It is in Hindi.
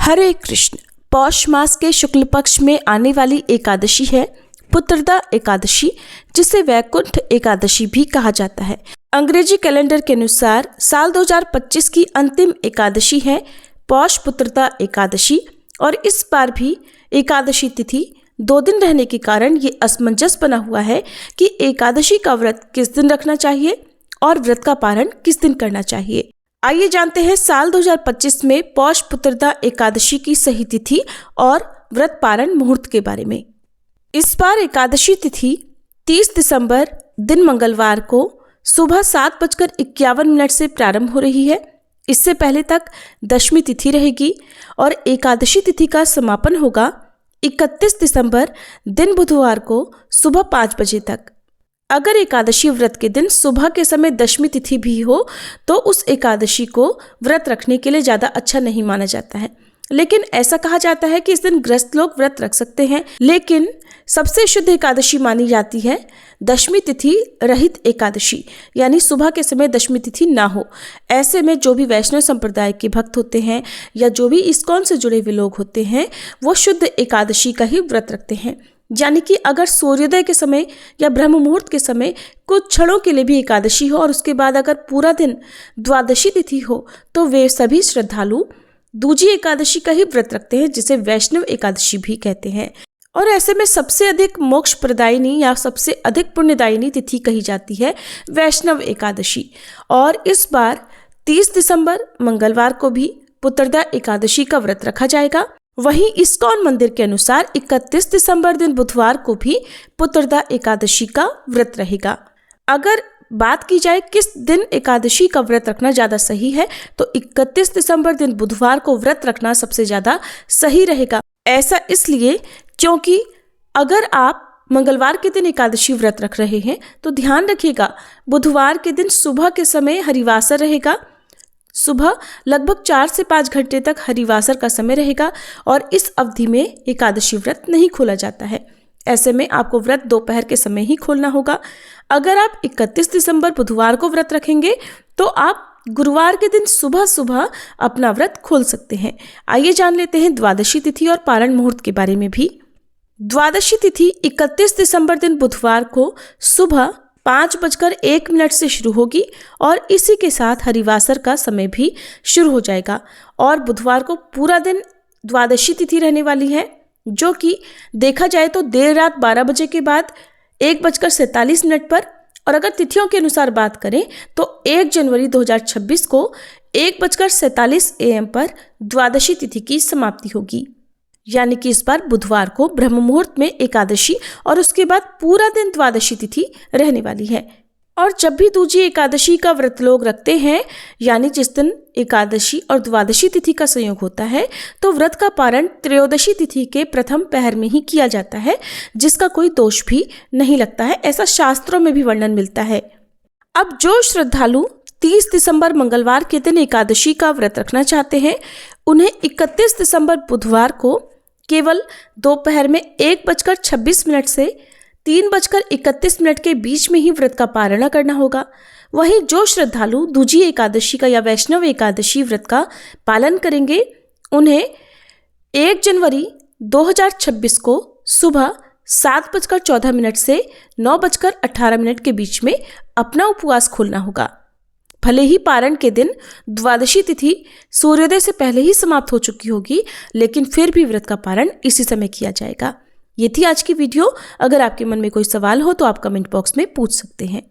हरे कृष्ण। पौष मास के शुक्ल पक्ष में आने वाली एकादशी है पुत्रदा एकादशी, जिसे वैकुंठ एकादशी भी कहा जाता है। अंग्रेजी कैलेंडर के अनुसार साल 2025 की अंतिम एकादशी है पौष पुत्रदा एकादशी, और इस बार भी एकादशी तिथि 2 दिन रहने के कारण ये असमंजस बना हुआ है कि एकादशी का व्रत किस दिन रखना चाहिए और व्रत का पारण किस दिन करना चाहिए। आइए जानते हैं साल 2025 में पौष पुत्रदा एकादशी की सही तिथि और व्रत पारण मुहूर्त के बारे में। इस बार एकादशी तिथि 30 दिसंबर दिन मंगलवार को सुबह 7:51 से प्रारंभ हो रही है। इससे पहले तक दशमी तिथि रहेगी और एकादशी तिथि का समापन होगा 31 दिसंबर दिन बुधवार को सुबह 5 बजे तक। अगर एकादशी व्रत के दिन सुबह के समय दशमी तिथि भी हो तो उस एकादशी को व्रत रखने के लिए ज़्यादा अच्छा नहीं माना जाता है, लेकिन ऐसा कहा जाता है कि इस दिन ग्रस्त लोग व्रत रख सकते हैं। लेकिन सबसे शुद्ध एकादशी मानी जाती है दशमी तिथि रहित एकादशी, यानी सुबह के समय दशमी तिथि ना हो। ऐसे में जो भी वैष्णव संप्रदाय के भक्त होते हैं या जो भी इस्कॉन से जुड़े हुए लोग होते हैं वो शुद्ध एकादशी का ही व्रत रखते हैं। यानी कि अगर सूर्योदय के समय या ब्रह्म मुहूर्त के समय कुछ क्षणों के लिए भी एकादशी हो और उसके बाद अगर पूरा दिन द्वादशी तिथि हो तो वे सभी श्रद्धालु दूजी एकादशी का ही व्रत रखते हैं, जिसे वैष्णव एकादशी भी कहते हैं। और ऐसे में सबसे अधिक मोक्ष प्रदायिनी या सबसे अधिक पुण्यदायिनी तिथि कही जाती है वैष्णव एकादशी। और इस बार 30 दिसंबर मंगलवार को भी पुत्रदा एकादशी का व्रत रखा जाएगा। वहीं इस्कॉन मंदिर के अनुसार 31 दिसंबर दिन बुधवार को भी पुत्रदा एकादशी का व्रत रहेगा। अगर बात की जाए किस दिन एकादशी का व्रत रखना ज़्यादा सही है तो 31 दिसंबर दिन बुधवार को व्रत रखना सबसे ज़्यादा सही रहेगा। ऐसा इसलिए क्योंकि अगर आप मंगलवार के दिन एकादशी व्रत रख रहे हैं तो ध्यान रखिएगा बुधवार के दिन सुबह के समय हरिवासर रहेगा। सुबह लगभग 4 से 5 घंटे तक हरिवासर का समय रहेगा और इस अवधि में एकादशी व्रत नहीं खोला जाता है। ऐसे में आपको व्रत दोपहर के समय ही खोलना होगा। अगर आप 31 दिसंबर बुधवार को व्रत रखेंगे तो आप गुरुवार के दिन सुबह सुबह अपना व्रत खोल सकते हैं। आइए जान लेते हैं द्वादशी तिथि और पारण मुहूर्त के बारे में भी। द्वादशी तिथि 31 दिसंबर दिन बुधवार को सुबह 5:01 से शुरू होगी और इसी के साथ हरिवासर का समय भी शुरू हो जाएगा। और बुधवार को पूरा दिन द्वादशी तिथि रहने वाली है, जो कि देखा जाए तो देर रात 12 बजे के बाद 1:47 पर, और अगर तिथियों के अनुसार बात करें तो 1 जनवरी 2026 को 1:47 AM पर द्वादशी तिथि की समाप्ति होगी। यानी कि इस बार बुधवार को ब्रह्म मुहूर्त में एकादशी और उसके बाद पूरा दिन द्वादशी तिथि रहने वाली है। और जब भी दूजी एकादशी का व्रत लोग रखते हैं, यानी जिस दिन एकादशी और द्वादशी तिथि का संयोग होता है, तो व्रत का पारण त्रयोदशी तिथि के प्रथम पहर में ही किया जाता है, जिसका कोई दोष भी नहीं लगता है। ऐसा शास्त्रों में भी वर्णन मिलता है। अब जो श्रद्धालु 30 दिसंबर मंगलवार के दिन एकादशी का व्रत रखना चाहते हैं, उन्हें 31 दिसंबर बुधवार को केवल दोपहर में 1:26 से 3:31 के बीच में ही व्रत का पारण करना होगा। वहीं जो श्रद्धालु दूजी एकादशी का या वैष्णव एकादशी व्रत का पालन करेंगे, उन्हें 1 जनवरी 2026 को सुबह 7:14 से 9:18 के बीच में अपना उपवास खोलना होगा। भले ही पारण के दिन द्वादशी तिथि सूर्योदय से पहले ही समाप्त हो चुकी होगी, लेकिन फिर भी व्रत का पारण इसी समय किया जाएगा। ये थी आज की वीडियो। अगर आपके मन में कोई सवाल हो तो आप कमेंट बॉक्स में पूछ सकते हैं।